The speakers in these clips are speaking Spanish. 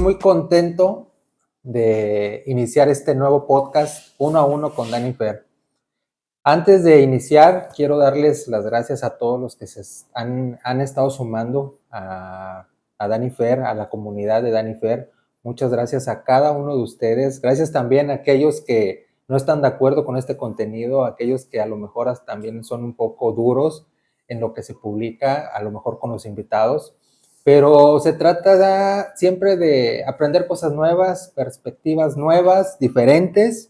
muy contento de iniciar este nuevo podcast uno a uno con Dani Fer. Antes de iniciar, quiero darles las gracias a todos los que han estado sumando a Dani Fer, a la comunidad de Dani Fer. Muchas gracias a cada uno de ustedes. Gracias también a aquellos que no están de acuerdo con este contenido, a aquellos que a lo mejor también son un poco duros en lo que se publica, a lo mejor con los invitados. Pero se trata siempre de aprender cosas nuevas, perspectivas nuevas, diferentes,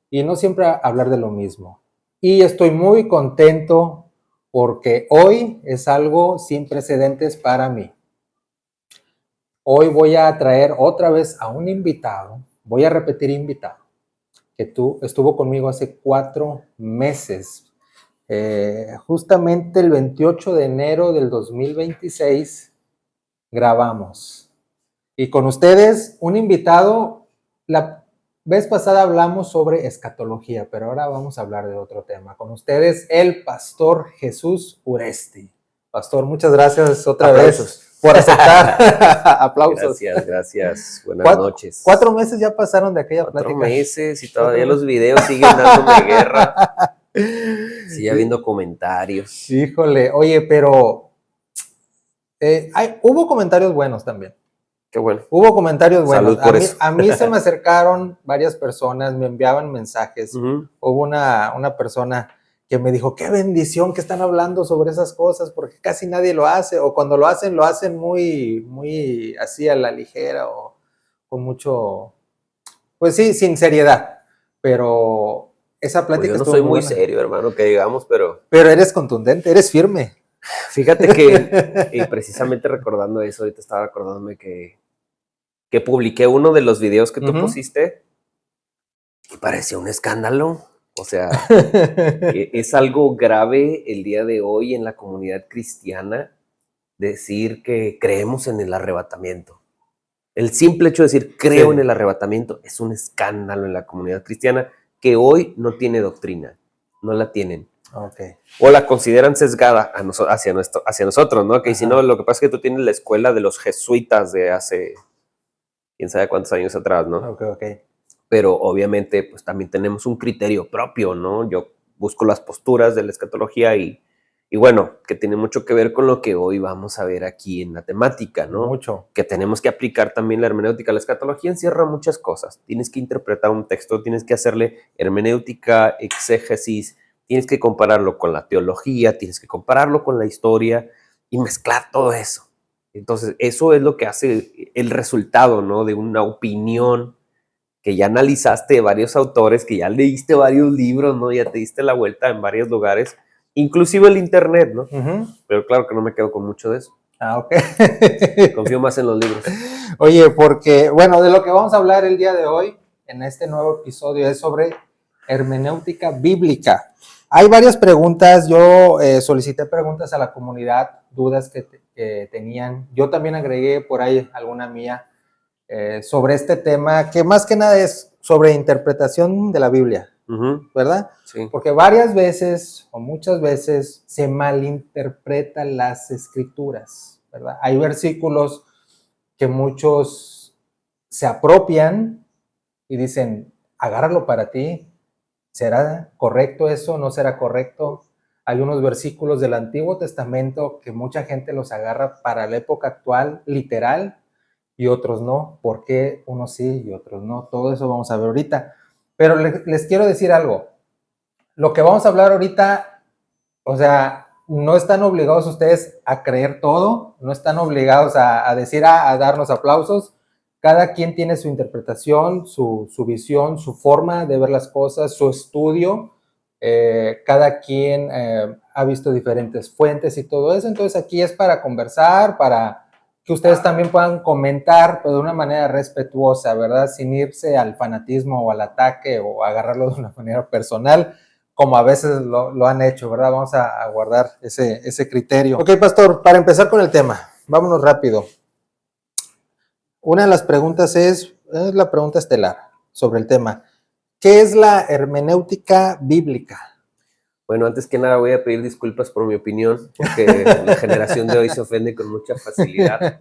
y no siempre hablar de lo mismo. Y estoy muy contento porque hoy es algo sin precedentes para mí. Hoy voy a traer otra vez a un invitado, voy a repetir invitado, que estuvo conmigo hace 4 meses. Justamente el 28 de enero del 2026 grabamos. Y con ustedes, un invitado. La vez pasada hablamos sobre escatología, pero ahora vamos a hablar de otro tema. Con ustedes, el pastor Jesús Uresti. Pastor, muchas gracias otra vez por aceptar. Aplausos. Gracias. Buenas noches. 4 meses ya pasaron de aquella plática. 4 meses y todavía los videos siguen dándome guerra. Sigue habiendo comentarios. Híjole, oye, pero hubo comentarios buenos también. Qué bueno. Hubo comentarios buenos. Salud por eso. A mí se me acercaron varias personas, me enviaban mensajes. Hubo una persona que me dijo, qué bendición que están hablando sobre esas cosas, porque casi nadie lo hace, o cuando lo hacen muy, muy así a la ligera, o con mucho, pues sí, sin seriedad. Pero esa plática yo no soy muy serio, hermano, que digamos, pero eres contundente, eres firme. Fíjate que precisamente recordando eso, ahorita estaba acordándome que publiqué uno de los videos que tú pusiste y parecía un escándalo. O sea, que es algo grave el día de hoy en la comunidad cristiana decir que creemos en el arrebatamiento. El simple hecho de decir creo en el arrebatamiento es un escándalo en la comunidad cristiana que hoy no tiene doctrina, no la tienen. Okay. O la consideran sesgada hacia nosotros, ¿no? Que si no, lo que pasa es que tú tienes la escuela de los jesuitas de hace quién sabe cuántos años atrás, ¿no? Okay. Pero obviamente pues también tenemos un criterio propio, ¿no? Yo busco las posturas de la escatología y bueno, que tiene mucho que ver con lo que hoy vamos a ver aquí en la temática, ¿no? Mucho. Que tenemos que aplicar también la hermenéutica. La escatología encierra muchas cosas. Tienes que interpretar un texto, tienes que hacerle hermenéutica, exégesis, tienes que compararlo con la teología, tienes que compararlo con la historia y mezclar todo eso. Entonces, eso es lo que hace el resultado, ¿no? De una opinión que ya analizaste varios autores, que ya leíste varios libros, ¿no? Ya te diste la vuelta en varios lugares, inclusive el internet, ¿no? Pero claro que no me quedo con mucho de eso. Ok. Confío más en los libros. Oye, porque, bueno, de lo que vamos a hablar el día de hoy, en este nuevo episodio, es sobre hermenéutica bíblica. Hay varias preguntas, yo solicité preguntas a la comunidad, dudas que tenían. Yo también agregué por ahí alguna mía sobre este tema, que más que nada es sobre interpretación de la Biblia, ¿verdad? Sí. Porque varias veces o muchas veces se malinterpretan las escrituras, ¿verdad? Hay versículos que muchos se apropian y dicen, agárralo para ti. ¿Será correcto eso? ¿No será correcto? Hay unos versículos del Antiguo Testamento que mucha gente los agarra para la época actual, literal, y otros no. ¿Por qué unos sí y otros no? Todo eso vamos a ver ahorita. Pero les quiero decir algo. Lo que vamos a hablar ahorita, o sea, no están obligados ustedes a creer todo, no están obligados a decir, a darnos aplausos. Cada quien tiene su interpretación, su visión, su forma de ver las cosas, su estudio. Cada quien ha visto diferentes fuentes y todo eso. Entonces aquí es para conversar, para que ustedes también puedan comentar, pero de una manera respetuosa, ¿verdad? Sin irse al fanatismo o al ataque o agarrarlo de una manera personal, como a veces lo han hecho, ¿verdad? Vamos a guardar ese criterio. Ok, pastor, para empezar con el tema, vámonos rápido. Una de las preguntas es la pregunta estelar sobre el tema. ¿Qué es la hermenéutica bíblica? Bueno, antes que nada voy a pedir disculpas por mi opinión, porque la generación de hoy se ofende con mucha facilidad.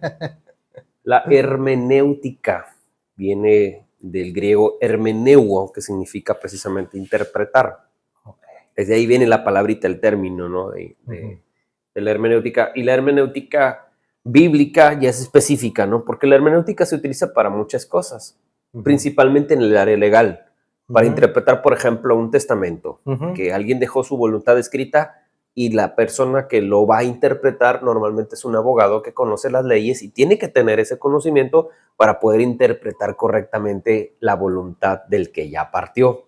La hermenéutica viene del griego hermeneuo, que significa precisamente interpretar. Okay. Desde ahí viene la palabrita, el término, ¿no? de la hermenéutica. Y la hermenéutica bíblica ya es específica, ¿no? Porque la hermenéutica se utiliza para muchas cosas, principalmente en el área legal, para interpretar, por ejemplo, un testamento, que alguien dejó su voluntad escrita y la persona que lo va a interpretar normalmente es un abogado que conoce las leyes y tiene que tener ese conocimiento para poder interpretar correctamente la voluntad del que ya partió.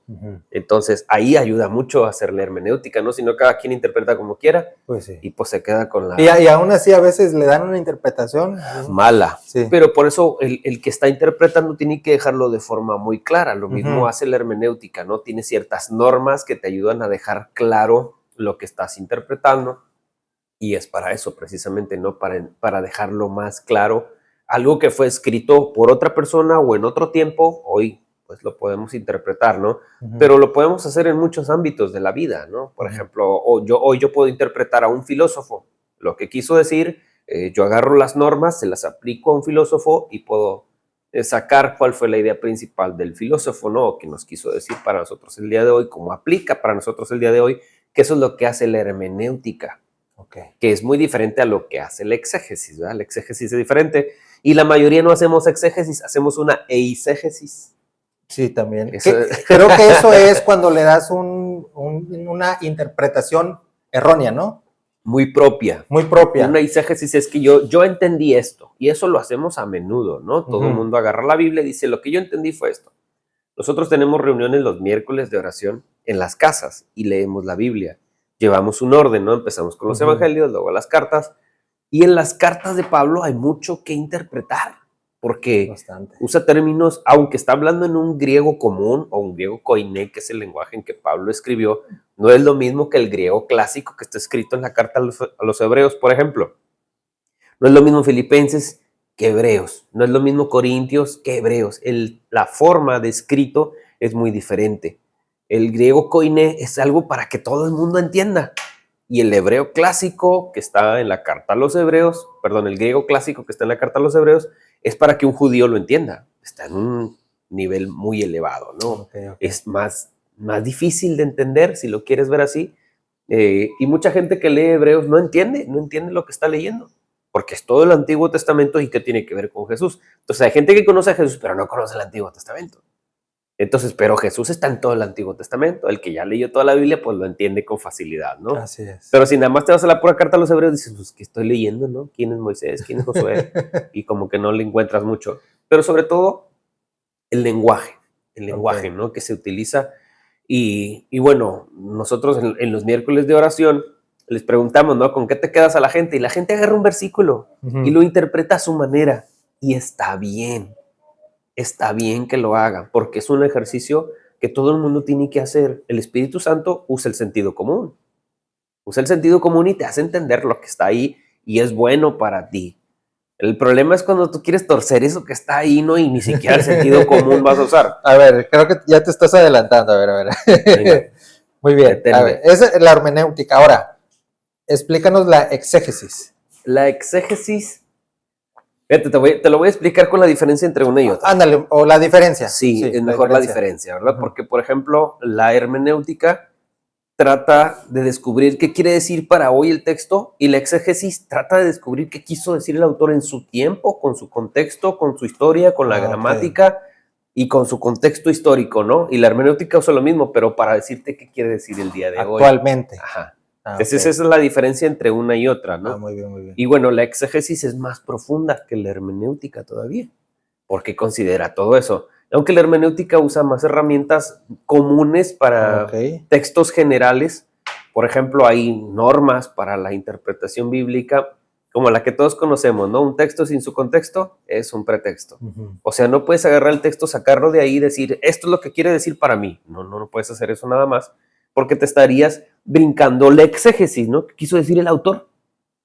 Entonces, ahí ayuda mucho a hacer la hermenéutica, ¿no? Si no, cada quien interpreta como quiera, pues sí. Y pues se queda con la... Y aún así a veces le dan una interpretación mala. Sí. Pero por eso el que está interpretando tiene que dejarlo de forma muy clara. Lo mismo hace la hermenéutica, ¿no? Tiene ciertas normas que te ayudan a dejar claro lo que estás interpretando. Y es para eso, precisamente, ¿no? Para dejarlo más claro. Algo que fue escrito por otra persona o en otro tiempo, hoy pues lo podemos interpretar, ¿no? Pero lo podemos hacer en muchos ámbitos de la vida, ¿no? Por ejemplo, hoy yo puedo interpretar a un filósofo. Lo que quiso decir, yo agarro las normas, se las aplico a un filósofo y puedo sacar cuál fue la idea principal del filósofo, ¿no? Que nos quiso decir para nosotros el día de hoy, cómo aplica para nosotros el día de hoy, que eso es lo que hace la hermenéutica. Okay. Que es muy diferente a lo que hace la exégesis, ¿verdad? La exégesis es diferente y la mayoría no hacemos exégesis, hacemos una eisegesis. Sí, también. Creo que eso es cuando le das una interpretación errónea, ¿no? Muy propia. Muy propia. Una eisegesis es que yo entendí esto y eso lo hacemos a menudo, ¿no? Todo el mundo agarra la Biblia y dice, lo que yo entendí fue esto. Nosotros tenemos reuniones los miércoles de oración en las casas y leemos la Biblia. Llevamos un orden, ¿no? Empezamos con los evangelios, luego las cartas. Y en las cartas de Pablo hay mucho que interpretar, porque usa términos, aunque está hablando en un griego común o un griego koiné, que es el lenguaje en que Pablo escribió, no es lo mismo que el griego clásico que está escrito en la carta a los hebreos, por ejemplo. No es lo mismo Filipenses que Hebreos, no es lo mismo Corintios que Hebreos. La forma de escrito es muy diferente. El griego koiné es algo para que todo el mundo entienda. Y el hebreo clásico que está en la carta a los hebreos, perdón, el griego clásico que está en la carta a los hebreos, es para que un judío lo entienda. Está en un nivel muy elevado, ¿no? Okay. Es más difícil de entender, si lo quieres ver así. Y mucha gente que lee hebreos no entiende lo que está leyendo, porque es todo el Antiguo Testamento y que tiene que ver con Jesús. Entonces hay gente que conoce a Jesús, pero no conoce el Antiguo Testamento. Entonces, pero Jesús está en todo el Antiguo Testamento. El que ya leyó toda la Biblia, pues lo entiende con facilidad, ¿no? Así es. Pero si nada más te vas a la pura carta a los hebreos, dices, pues, ¿qué estoy leyendo, no? ¿Quién es Moisés? ¿Quién es Josué? Y como que no le encuentras mucho. Pero sobre todo, el lenguaje, okay, ¿no? Que se utiliza. Y bueno, nosotros en los miércoles de oración les preguntamos, ¿no? ¿Con qué te quedas a la gente? Y la gente agarra un versículo y lo interpreta a su manera. Y está bien. Está bien que lo hagan, porque es un ejercicio que todo el mundo tiene que hacer. El Espíritu Santo usa el sentido común. Usa el sentido común y te hace entender lo que está ahí y es bueno para ti. El problema es cuando tú quieres torcer eso que está ahí, ¿no? Y ni siquiera el sentido común vas a usar. A ver, creo que ya te estás adelantando. A ver. Muy bien. A ver, esa es la hermenéutica. Ahora, explícanos la exégesis. La exégesis... Te lo voy a explicar con la diferencia entre una y otra. Ándale, o la diferencia. Sí, es mejor la diferencia, ¿verdad? Porque, por ejemplo, la hermenéutica trata de descubrir qué quiere decir para hoy el texto y la exégesis trata de descubrir qué quiso decir el autor en su tiempo, con su contexto, con su historia, con la gramática y con su contexto histórico, ¿no? Y la hermenéutica usa lo mismo, pero para decirte qué quiere decir el día de hoy. Actualmente. Ajá. Entonces esa es la diferencia entre una y otra, ¿no? Muy bien, muy bien. Y bueno, la exégesis es más profunda que la hermenéutica todavía, porque considera todo eso. Aunque la hermenéutica usa más herramientas comunes para textos generales, por ejemplo, hay normas para la interpretación bíblica, como la que todos conocemos, ¿no? Un texto sin su contexto es un pretexto. O sea, no puedes agarrar el texto, sacarlo de ahí y decir, esto es lo que quiere decir para mí. No puedes hacer eso nada más, porque te estarías brincando la exégesis, ¿no? ¿Qué quiso decir el autor?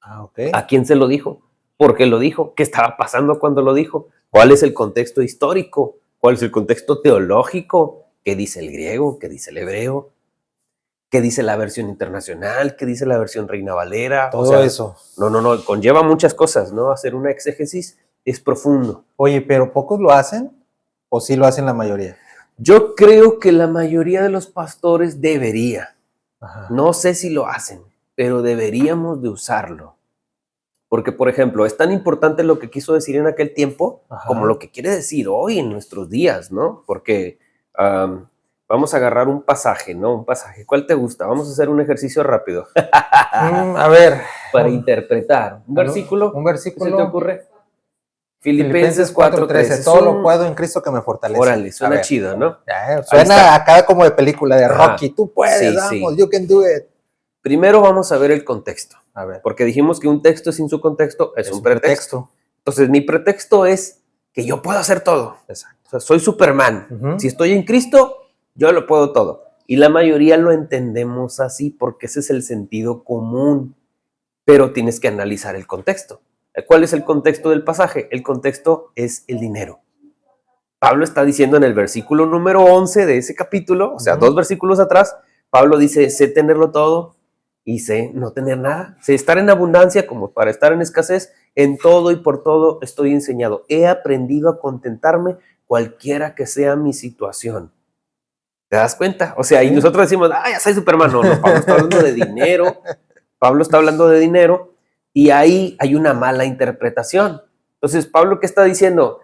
¿A quién se lo dijo? ¿Por qué lo dijo? ¿Qué estaba pasando cuando lo dijo? ¿Cuál es el contexto histórico? ¿Cuál es el contexto teológico? ¿Qué dice el griego? ¿Qué dice el hebreo? ¿Qué dice la versión internacional? ¿Qué dice la versión Reina Valera? Todo eso. No, conlleva muchas cosas, ¿no? Hacer una exégesis es profundo. Oye, pero ¿pocos lo hacen o sí lo hacen la mayoría? Yo creo que la mayoría de los pastores debería. Ajá. No sé si lo hacen, pero deberíamos de usarlo. Porque, por ejemplo, es tan importante lo que quiso decir en aquel tiempo Ajá. como lo que quiere decir hoy en nuestros días, ¿no? Porque vamos a agarrar un pasaje, ¿no? Un pasaje. ¿Cuál te gusta? Vamos a hacer un ejercicio rápido. A ver. Para interpretar. ¿Un versículo? Un versículo. ¿Qué se te ocurre? Filipenses 4:13. Todo lo puedo en Cristo que me fortalece. Órale, suena chido, ¿no? Suena acá como de película de Rocky. Tú puedes, Sí, vamos, sí. you can do it. Primero vamos a ver el contexto. A ver. Porque dijimos que un texto sin su contexto es un pretexto. Entonces, mi pretexto es que yo puedo hacer todo. Exacto. O sea, soy Superman. Si estoy en Cristo, yo lo puedo todo. Y la mayoría lo entendemos así porque ese es el sentido común. Pero tienes que analizar el contexto. ¿Cuál es el contexto del pasaje? El contexto es el dinero. Pablo está diciendo en el versículo número 11 de ese capítulo, o sea, 2 versículos atrás, Pablo dice, sé tenerlo todo y sé no tener nada. Sé estar en abundancia como para estar en escasez. En todo y por todo estoy enseñado. He aprendido a contentarme cualquiera que sea mi situación. ¿Te das cuenta? O sea, y nosotros decimos, ya soy Superman. No, Pablo está hablando de dinero. Pablo está hablando de dinero y ahí hay una mala interpretación. Entonces, Pablo, ¿qué está diciendo?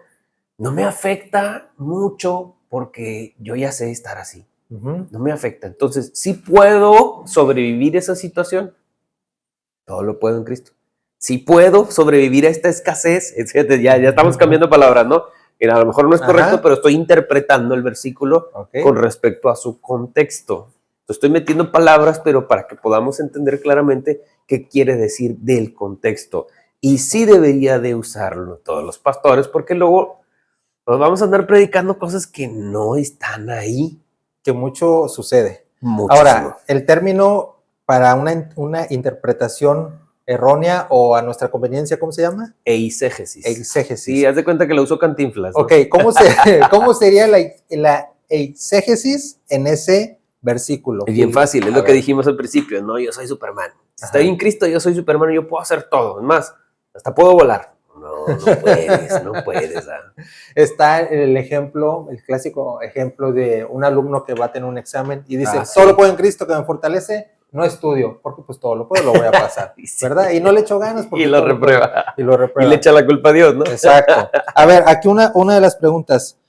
No me afecta mucho porque yo ya sé estar así. No me afecta. Entonces, sí puedo sobrevivir esa situación. Todo lo puedo en Cristo. Sí puedo sobrevivir a esta escasez. Ya estamos cambiando palabras, ¿no? A lo mejor no es correcto, pero estoy interpretando el versículo con respecto a su contexto. Estoy metiendo palabras, pero para que podamos entender claramente qué quiere decir del contexto. Y sí debería de usarlo todos los pastores, porque luego nos vamos a andar predicando cosas que no están ahí. Que mucho sucede. Muchísimo. Ahora, el término para una interpretación errónea o a nuestra conveniencia, ¿cómo se llama? Eisegesis. Eisegesis. Sí, haz de cuenta que lo usó Cantinflas, ¿no? Ok, ¿cómo sería la eisegesis en ese versículo? Es bien fácil, es lo que dijimos al principio, ¿no? Yo soy Superman. Si estoy en Cristo, yo soy Superman y yo puedo hacer todo. Es más, hasta puedo volar. No puedes, no puedes. Está el ejemplo, el clásico ejemplo de un alumno que va a tener un examen y dice, sí. todo lo puedo en Cristo que me fortalece, no estudio, porque pues todo lo puedo, lo voy a pasar, ¿verdad? Y no le echo ganas. Porque y lo reprueba. Y lo reprueba. Y le echa la culpa a Dios, ¿no? Exacto. A ver, aquí una de las preguntas.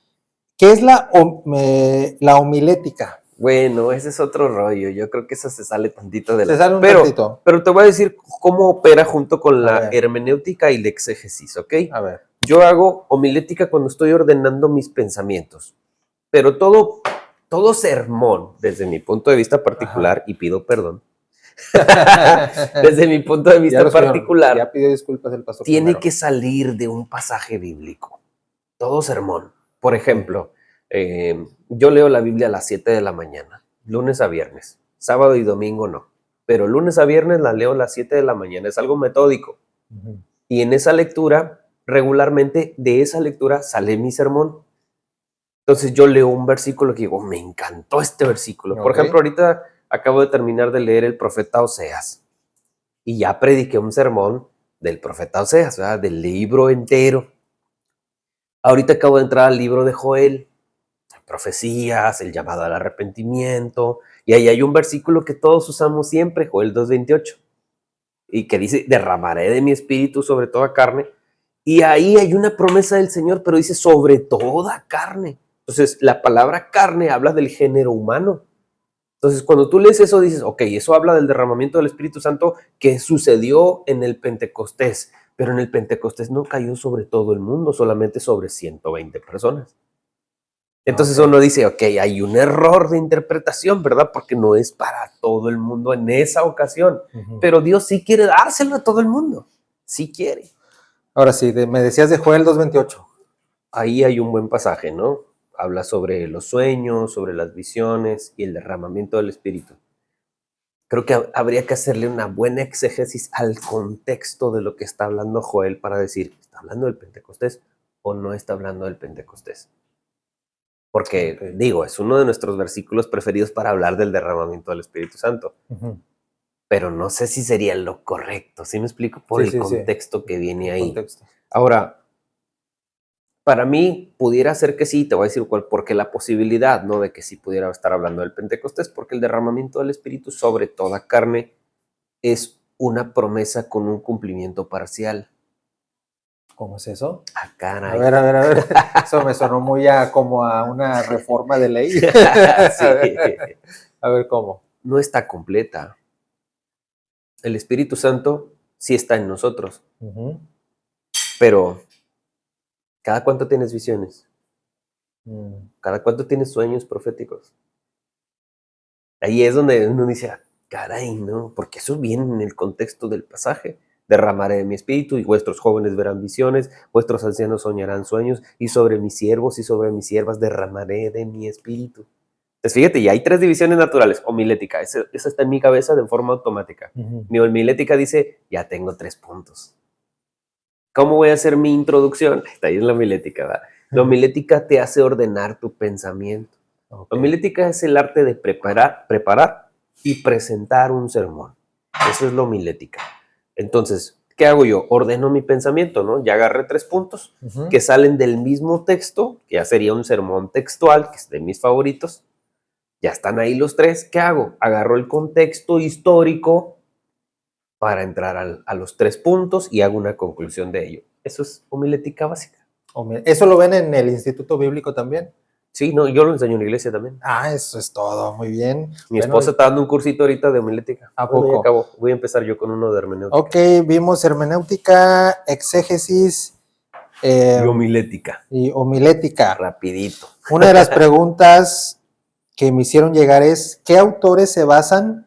¿Qué es la homilética? Bueno, ese es otro rollo. Yo creo que eso se sale tantito de la... Se sale un tantito. Pero te voy a decir cómo opera junto con la hermenéutica y la exégesis, ¿ok? A ver. Yo hago homilética cuando estoy ordenando mis pensamientos. Pero todo sermón, desde mi punto de vista particular, y pido perdón, desde mi punto de vista particular, ya pidió disculpas el pastor tiene primero. que salir de un pasaje bíblico. Todo sermón. Por ejemplo, yo leo la Biblia a las 7 de la mañana, lunes a viernes, sábado y domingo no, pero lunes a viernes la leo a las 7 de la mañana, es algo metódico. Y en esa lectura, regularmente de esa lectura sale mi sermón. Entonces yo leo un versículo que digo, me encantó este versículo. Por ejemplo, ahorita acabo de terminar de leer el profeta Oseas y ya prediqué un sermón del profeta Oseas, ¿verdad? Del libro entero. Ahorita acabo de entrar al libro de Joel, profecías, el llamado al arrepentimiento, y ahí hay un versículo que todos usamos siempre, Joel 2:28, y que dice, derramaré de mi espíritu sobre toda carne, y ahí hay una promesa del Señor, pero dice sobre toda carne. Entonces, la palabra carne habla del género humano. Entonces, cuando tú lees eso, dices, ok, eso habla del derramamiento del Espíritu Santo que sucedió en el Pentecostés, pero en el Pentecostés no cayó sobre todo el mundo, solamente sobre 120 personas. Entonces uno dice, ok, hay un error de interpretación, ¿verdad? Porque no es para todo el mundo en esa ocasión, pero Dios sí quiere dárselo a todo el mundo, sí quiere. Ahora sí, me decías de Joel 2:28. Ahí hay un buen pasaje, ¿no? Habla sobre los sueños, sobre las visiones y el derramamiento del Espíritu. Creo que habría que hacerle una buena exégesis al contexto de lo que está hablando Joel para decir, ¿está hablando del Pentecostés o no está hablando del Pentecostés? Porque, digo, es uno de nuestros versículos preferidos para hablar del derramamiento del Espíritu Santo. Pero no sé si sería lo correcto, ¿sí me explico? Por el contexto que viene ahí. Ahora, Para mí, pudiera ser que sí, te voy a decir cuál, porque la posibilidad, ¿no? De que sí pudiera estar hablando del Pentecostés, porque el derramamiento del Espíritu sobre toda carne es una promesa con un cumplimiento parcial. ¿Cómo es eso? Ah, A caray. ver, a ver, a ver. Eso me sonó muy como a una reforma de ley. Sí. A ver, ¿cómo? No está completa. El Espíritu Santo sí está en nosotros, Ujú. pero ¿cada cuánto tienes visiones? Mm. ¿Cada cuánto tienes sueños proféticos? Ahí es donde uno dice, "Ah, caray, ¿no?" Porque eso viene en el contexto del pasaje. Derramaré de mi espíritu y vuestros jóvenes verán visiones, vuestros ancianos soñarán sueños y sobre mis siervos y sobre mis siervas derramaré de mi espíritu. Pues fíjate, ya hay 3 divisiones naturales. Homilética, esa está en mi cabeza de forma automática. Ujú. Mi homilética dice, ya tengo 3 puntos. ¿Cómo voy a hacer mi introducción? Está ahí en la homilética, ¿verdad? La homilética te hace ordenar tu pensamiento. Ok. La homilética es el arte de preparar y presentar un sermón. Eso es la homilética. Entonces, ¿qué hago yo? Ordeno mi pensamiento, ¿no? Ya agarré 3 puntos Ujú. que salen del mismo texto, que ya sería un sermón textual, que es de mis favoritos. Ya están ahí los 3. ¿Qué hago? Agarro el contexto histórico para entrar a los 3 puntos y hago una conclusión de ello. Eso es homilética básica. ¿Eso lo ven en el Instituto Bíblico también? Sí, no, yo lo enseño en la iglesia también. Ah, eso es todo, muy bien. Mi Bueno, esposa está dando un cursito ahorita de homilética. ¿a Bueno, ya poco? acabó. Voy a empezar yo con uno de hermenéutica. Ok, vimos hermenéutica, exégesis Y homilética. y homilética. Rapidito. Una de las preguntas que me hicieron llegar es, ¿qué autores se basan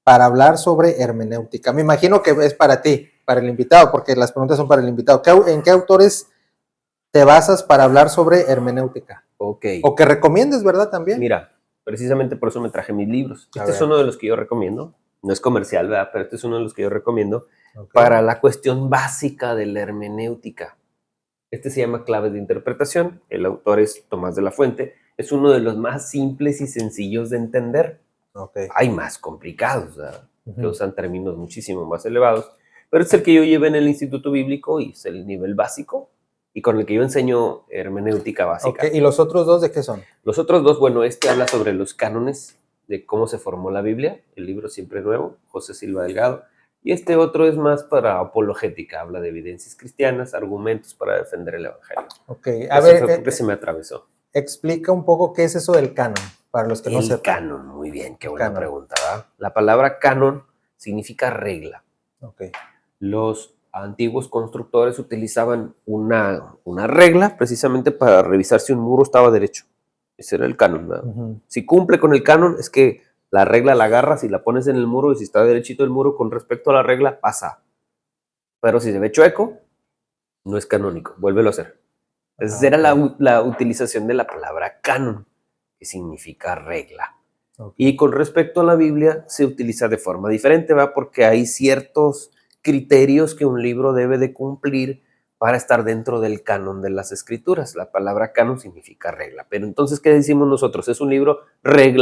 para hablar sobre hermenéutica? Me imagino que es para ti, para el invitado, porque las preguntas son para el invitado. ¿En qué autores te basas para hablar sobre hermenéutica? Ok. O que recomiendes, ¿verdad? También. Mira, precisamente por eso me traje mis libros. A Este es ver. uno de los que yo recomiendo. No es comercial, ¿verdad? Pero este es uno de los que yo recomiendo Ok. para la cuestión básica de la hermenéutica. Este se llama Claves de Interpretación. El autor es Tomás de la Fuente. Es uno de los más simples y sencillos de entender. Ok. Hay más complicados, ¿verdad? Que Ujú. usan términos muchísimo más elevados. Pero es el que yo llevé en el Instituto Bíblico y es el nivel básico y con el que yo enseño hermenéutica básica. Ok, ¿y los otros dos de qué son? Los otros 2, bueno, este habla sobre los cánones de cómo se formó la Biblia, el libro Siempre Nuevo, José Silva Delgado. Y este otro es más para apologética, habla de evidencias cristianas, argumentos para defender el evangelio. Ok, a Eso fue ver, porque se me atravesó. explica un poco qué es eso del canon, para los que no El sepan. canon, muy bien, qué El buena canon. pregunta, ¿verdad? La palabra canon significa regla. Ok. Los antiguos constructores utilizaban una regla precisamente para revisar si un muro estaba derecho. Ese era el canon, ¿verdad? Ujú. Si cumple con el canon, es que la regla la agarras y la pones en el muro, y si está derechito el muro con respecto a la regla, pasa. Pero si se ve chueco, no es canónico, vuélvelo a hacer. Esa era la utilización de la palabra canon, que significa regla. Okay. Y con respecto a la Biblia, se utiliza de forma diferente, ¿va? Porque hay ciertos criterios que un libro debe de cumplir para estar dentro del canon de las escrituras. La palabra canon significa regla. Pero entonces, ¿qué decimos nosotros? Es un libro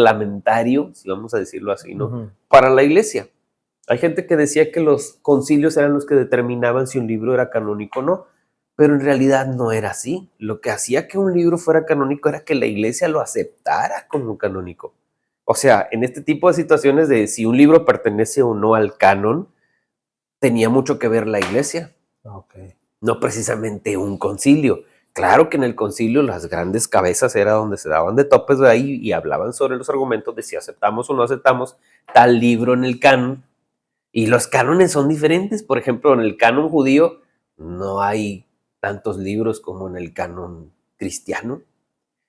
reglamentario, si vamos a decirlo así, ¿no? Ujú. Para la iglesia. Hay gente que decía que los concilios eran los que determinaban si un libro era canónico o no, pero en realidad no era así. Lo que hacía que un libro fuera canónico era que la iglesia lo aceptara como canónico. O sea, en este tipo de situaciones de si un libro pertenece o no al canon, tenía mucho que ver la iglesia, Okay. no precisamente un concilio. Claro que en el concilio las grandes cabezas era donde se daban de topes de ahí y hablaban sobre los argumentos de si aceptamos o no aceptamos tal libro en el canon. Y los cánones son diferentes. Por ejemplo, en el canon judío no hay tantos libros como en el canon cristiano.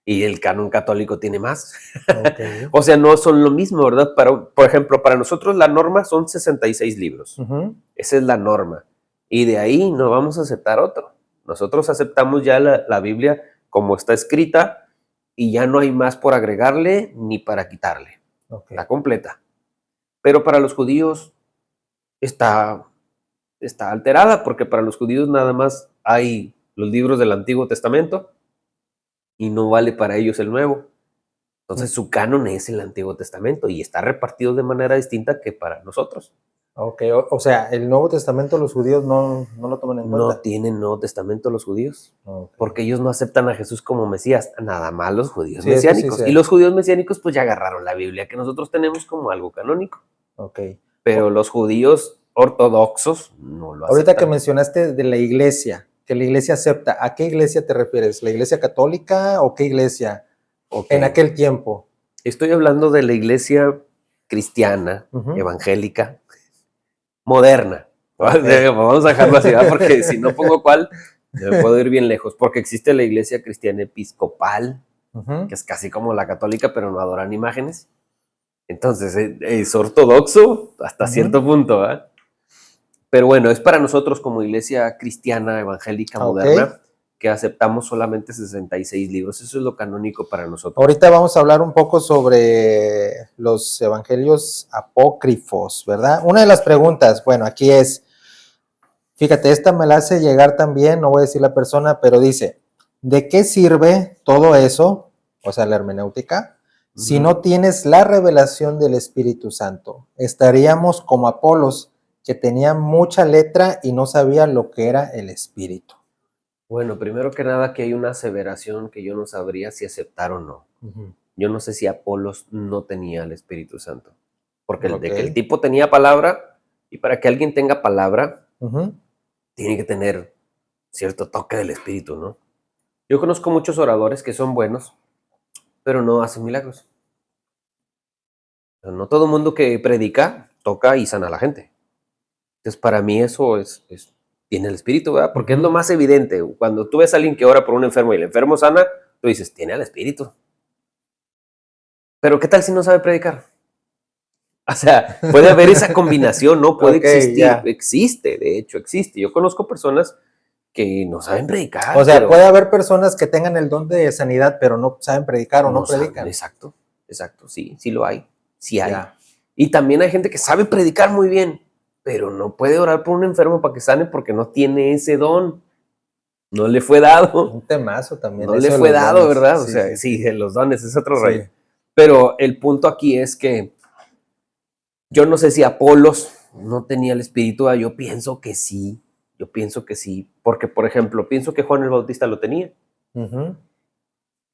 Y el canon católico tiene más. Okay. O sea, no son lo mismo, ¿verdad? Por ejemplo, para nosotros la norma son 66 libros. Ujú. Esa es la norma. Y de ahí no vamos a aceptar otro. Nosotros aceptamos ya la Biblia como está escrita y ya no hay más por agregarle ni para quitarle. Okay. Está completa. Pero para los judíos está alterada porque para los judíos nada más hay los libros del Antiguo Testamento y no vale para ellos el Nuevo. Entonces su canon es el Antiguo Testamento y está repartido de manera distinta que para nosotros. Ok, o sea, el Nuevo Testamento los judíos no lo toman en No cuenta. tienen Nuevo Testamento los judíos, Ok. porque ellos no aceptan a Jesús como Mesías, nada más los judíos Sí, eso sí mesiánicos. sé. Y los judíos mesiánicos pues ya agarraron la Biblia que nosotros tenemos como algo canónico, Ok. pero los judíos ortodoxos no lo Ahorita que aceptan. mencionaste de la iglesia, que la iglesia acepta, ¿a qué iglesia te refieres? ¿La iglesia católica o qué iglesia Ok. en aquel tiempo? Estoy hablando de la iglesia cristiana, Ujú. evangélica, moderna. Ok. Vamos a dejarlo así, ¿verdad? Porque si no pongo cuál, me puedo ir bien lejos. Porque existe la iglesia cristiana episcopal, Ujú. que es casi como la católica, pero no adoran imágenes. Entonces, es ortodoxo hasta Ujú. cierto punto, ¿verdad? Pero bueno, es para nosotros como iglesia cristiana, evangélica, Ok. moderna, que aceptamos solamente 66 libros. Eso es lo canónico para nosotros. Ahorita vamos a hablar un poco sobre los evangelios apócrifos, ¿verdad? Una de las preguntas, bueno, aquí es, fíjate, esta me la hace llegar también, no voy a decir la persona, pero dice, ¿de qué sirve todo eso, o sea, la hermenéutica, si Ujú. no tienes la revelación del Espíritu Santo? Estaríamos como Apolos, que tenía mucha letra y no sabía lo que era el Espíritu. Bueno, primero que nada, que hay una aseveración que yo no sabría si aceptar o no. Ujú. Yo no sé si Apolos no tenía el Espíritu Santo. Porque de que el Ok. tipo tenía palabra, y para que alguien tenga palabra, Ujú. tiene que tener cierto toque del Espíritu, ¿no? Yo conozco muchos oradores que son buenos, pero no hacen milagros. No todo el mundo que predica toca y sana a la gente. Entonces, para mí eso tiene el Espíritu, ¿verdad? Porque es lo Ujú. más evidente. Cuando tú ves a alguien que ora por un enfermo y el enfermo sana, tú dices, tiene el Espíritu. Pero ¿qué tal si no sabe predicar? O sea, puede haber esa combinación, ¿no? Puede Ok, existir. ya. Existe, de hecho, existe. Yo conozco personas que no saben O predicar, sea, puede pero haber personas que tengan el don de sanidad, pero no saben predicar o no no saben. predican. Exacto, exacto. Sí, sí lo hay. Sí hay. Ya. Y también hay gente que sabe predicar muy bien, pero no puede orar por un enfermo para que sane porque no tiene ese don. No le fue dado. Un temazo también, No le eso de fue los dado, dones. ¿verdad? O Sí, sea, sí, sí, sí. de los dones es otro Sí. rollo. Pero el punto aquí es que yo no sé si Apolos no tenía el espíritu, yo pienso que sí, yo pienso que sí, porque por ejemplo, pienso que Juan el Bautista lo tenía, Ujú.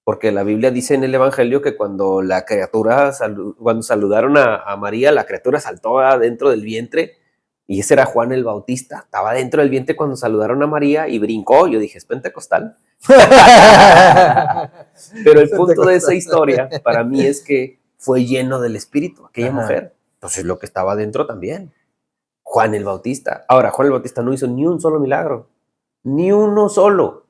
porque la Biblia dice en el Evangelio que cuando la criatura, cuando saludaron a María, la criatura saltó adentro del vientre, y ese era Juan el Bautista, estaba dentro del vientre cuando saludaron a María y brincó, yo dije, es pentecostal. Pero el punto de esa historia para mí es que fue lleno del espíritu, aquella Ajá. mujer. Entonces lo que estaba dentro también. Juan el Bautista. Ahora, Juan el Bautista no hizo ni un solo milagro, ni uno solo.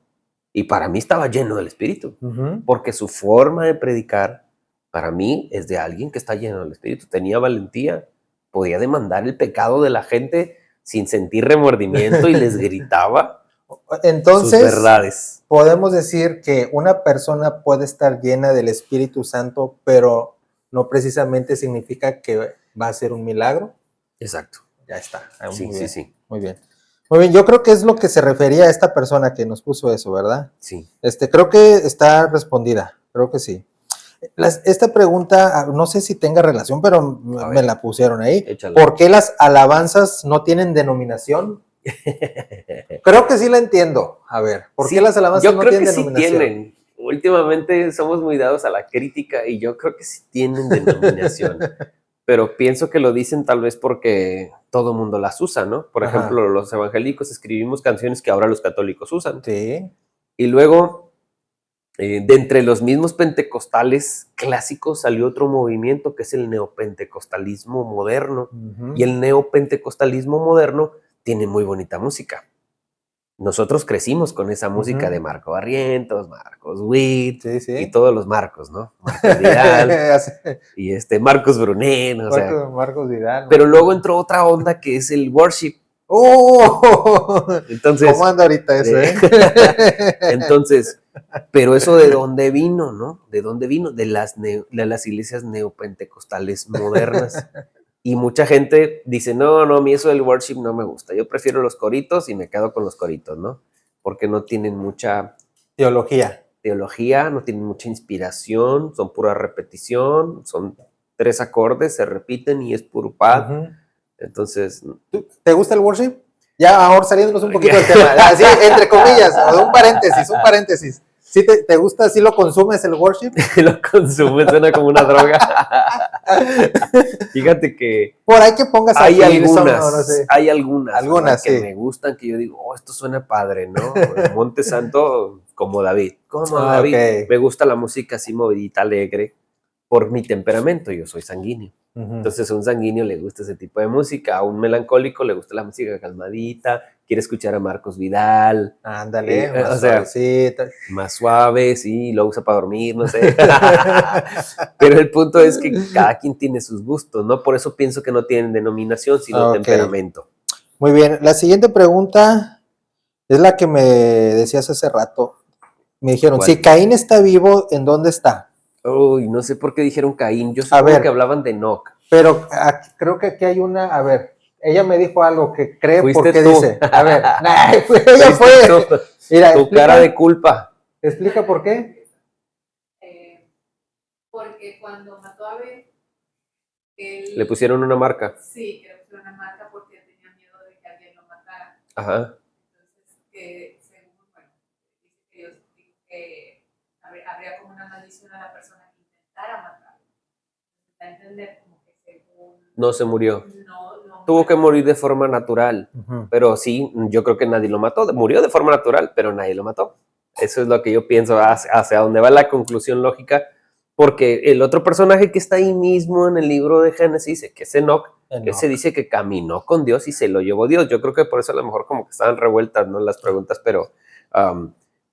Y para mí estaba lleno del espíritu, Ujú. porque su forma de predicar, para mí, es de alguien que está lleno del espíritu. Tenía valentía, podía demandar el pecado de la gente sin sentir remordimiento y les gritaba sus Entonces, verdades. podemos decir que una persona puede estar llena del Espíritu Santo, pero no precisamente significa que va a ser un milagro. Exacto. Ya está. Sí, Muy sí, bien. sí. Muy bien. Muy bien, yo creo que es lo que se refería a esta persona que nos puso eso, ¿verdad? Sí. Creo que está respondida, creo que sí. Esta pregunta, no sé si tenga relación, pero A me ver, la pusieron ahí. échala. ¿Por qué las alabanzas no tienen denominación? Creo que sí la entiendo. A ver, ¿por qué Sí, las alabanzas yo no creo que tienen sí denominación? tienen. Últimamente somos muy dados a la crítica y yo creo que sí tienen denominación. Pero pienso que lo dicen tal vez porque todo el mundo las usa, ¿no? Por Ajá. ejemplo, los evangélicos escribimos canciones que ahora los católicos usan. Sí. Y luego, de entre los mismos pentecostales clásicos salió otro movimiento que es el neopentecostalismo moderno. Y Ujú. el neopentecostalismo moderno tiene muy bonita música. Nosotros crecimos con esa música de Ujú. Marco Barrientos, Marcos Witt Sí, y sí. todos los Marcos, ¿no? Marcos Vidal y Marcos Brunet, o sea. Marcos Vidal, Pero luego Marcos. entró otra onda que es el worship. ¡Oh! ¿Cómo Entonces, anda ahorita eso, eh, entonces, pero eso de dónde vino, ¿no? ¿De dónde vino? De las iglesias neopentecostales modernas. Y mucha gente dice, no, a mí eso del worship no me gusta. Yo prefiero los coritos y me quedo con los coritos, ¿no? Porque no tienen mucha Teología. teología, no tienen mucha inspiración, son pura repetición, son 3 acordes, se repiten y es puro pad. Ujú. Entonces, ¿Te gusta el worship? Ya, ahora saliéndonos un poquito del tema, así, entre comillas, o un paréntesis. ¿Sí te gusta, sí lo consumes el worship? lo consume, suena como una droga. Fíjate que Por ahí que pongas hay aquí, algunas, no sé. hay algunas ¿verdad? Sí. Que me gustan, que yo digo, esto suena padre, ¿no? Monte Santo, como David. David. Okay. Me gusta la música así movidita, alegre, por mi temperamento, yo soy sanguíneo. Entonces a un sanguíneo le gusta ese tipo de música, a un melancólico le gusta la música calmadita, quiere escuchar a Marcos Vidal. Ándale, más suavecita. Más suave, sí, lo usa para dormir, no sé. Pero el punto es que cada quien tiene sus gustos, ¿no? Por eso pienso que no tienen denominación, sino temperamento. Muy bien, la siguiente pregunta es la que me decías hace rato. Me dijeron, si Caín está vivo, ¿en dónde está? Uy, no sé por qué dijeron Caín. Yo supongo que hablaban de Enoc. Pero creo que aquí hay una, a ver, ella me dijo algo que cree porque dice. A ver, ella fue. Mira, tu cara de culpa. ¿Explica por qué? Porque cuando mató a Abel, le pusieron una marca. Sí, que le pusieron una marca porque tenía miedo de que alguien lo matara. Ajá. Entonces, según, bueno, dice que Dios dijo que habría como una maldición a la persona que intentara matarlo. Da a entender como que según... No se murió. No tuvo que morir de forma natural. Pero sí, yo creo que nadie lo mató. Murió de forma natural, pero nadie lo mató. Eso es lo que yo pienso, hacia dónde va la conclusión lógica. Porque el otro personaje que está ahí mismo en el libro de Génesis, que es Enoc, ese dice que caminó con Dios y se lo llevó Dios. Yo creo que por eso a lo mejor como que estaban revueltas, ¿no?, las preguntas, pero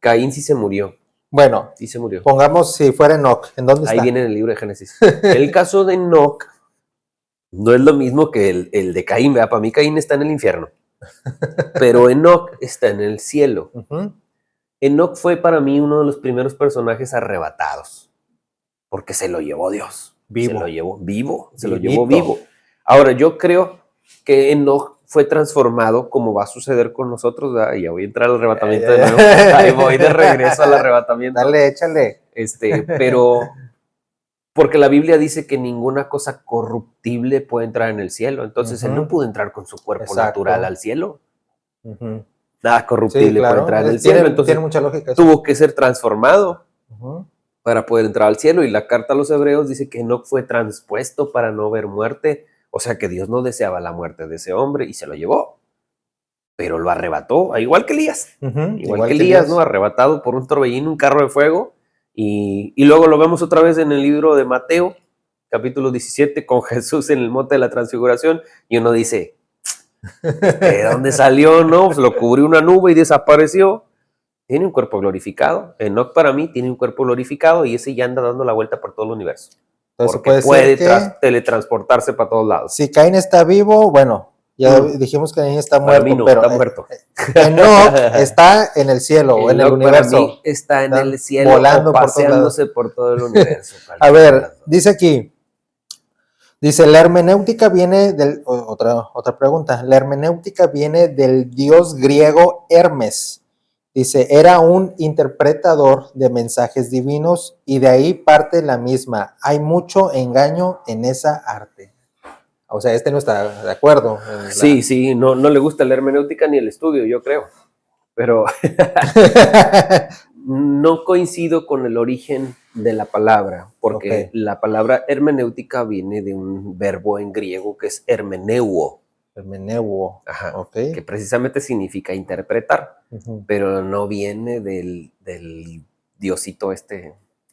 Caín sí se murió. Bueno, sí se murió. Pongamos si fuera Enoc, ¿en dónde está? Ahí viene en el libro de Génesis. El caso de Enoc no es lo mismo que el de Caín, ¿verdad? Para mí Caín está en el infierno, pero Enoc está en el cielo. Enoc fue para mí uno de los primeros personajes arrebatados, porque se lo llevó Dios. Vivo. Se lo llevó vivo. Se lo llevó vivo. Ahora, yo creo que Enoc fue transformado, como va a suceder con nosotros. Ya voy a entrar al arrebatamiento de nuevo. Ahí voy de regreso al arrebatamiento. Dale, échale. Pero porque la Biblia dice que ninguna cosa corruptible puede entrar en el cielo. Entonces, él no pudo entrar con su cuerpo natural al cielo. Nada corruptible puede entrar en el cielo. Entonces, tiene mucha lógica. Tuvo que ser transformado para poder entrar al cielo. Y la carta a los hebreos dice que Enoc fue transpuesto para no ver muerte. O sea que Dios no deseaba la muerte de ese hombre y se lo llevó. Pero lo arrebató, igual que Elías. Igual que Elías, ¿no? Arrebatado por un torbellino, un carro de fuego. Y luego lo vemos otra vez en el libro de Mateo, capítulo 17, con Jesús en el monte de la transfiguración. Y uno dice, ¿de dónde salió? No, pues lo cubrió una nube y desapareció. Tiene un cuerpo glorificado. Enoc para mí tiene un cuerpo glorificado y ese ya anda dando la vuelta por todo el universo. Entonces porque puede teletransportarse para todos lados. Si Caín está vivo, bueno, ya dijimos que Caín está muerto. Para mí no, pero está muerto. Enoc está en el cielo o en el universo. Para mí está en el cielo, volando, paseándose por todo el universo. A ver, dice aquí. Dice, la hermenéutica viene del... Otra pregunta. La hermenéutica viene del dios griego Hermes. Dice, era un interpretador de mensajes divinos y de ahí parte la misma. Hay mucho engaño en esa arte. O sea, no está de acuerdo. Sí, no le gusta la hermenéutica ni el estudio, yo creo. Pero no coincido con el origen de la palabra, porque la palabra hermenéutica viene de un verbo en griego que es hermeneuo. Hermeneuo. Ajá, que precisamente significa interpretar, pero no viene del diosito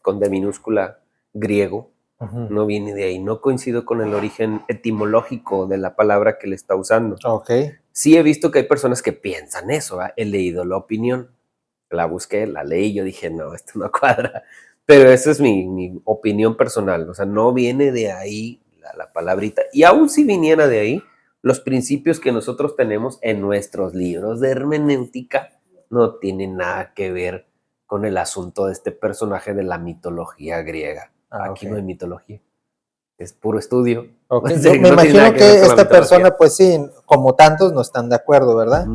con D minúscula griego, no viene de ahí, no coincido con el origen etimológico de la palabra que le está usando. Sí he visto que hay personas que piensan eso, ¿verdad? He leído la opinión, la busqué, la leí, yo dije, no, esto no cuadra, pero esa es mi opinión personal, o sea, no viene de ahí la palabrita, y aún si viniera de ahí, los principios que nosotros tenemos en nuestros libros de hermenéutica no tienen nada que ver con el asunto de este personaje de la mitología griega. Aquí no hay mitología, es puro estudio. Me imagino que esta persona, pues sí, como tantos, no están de acuerdo, ¿verdad?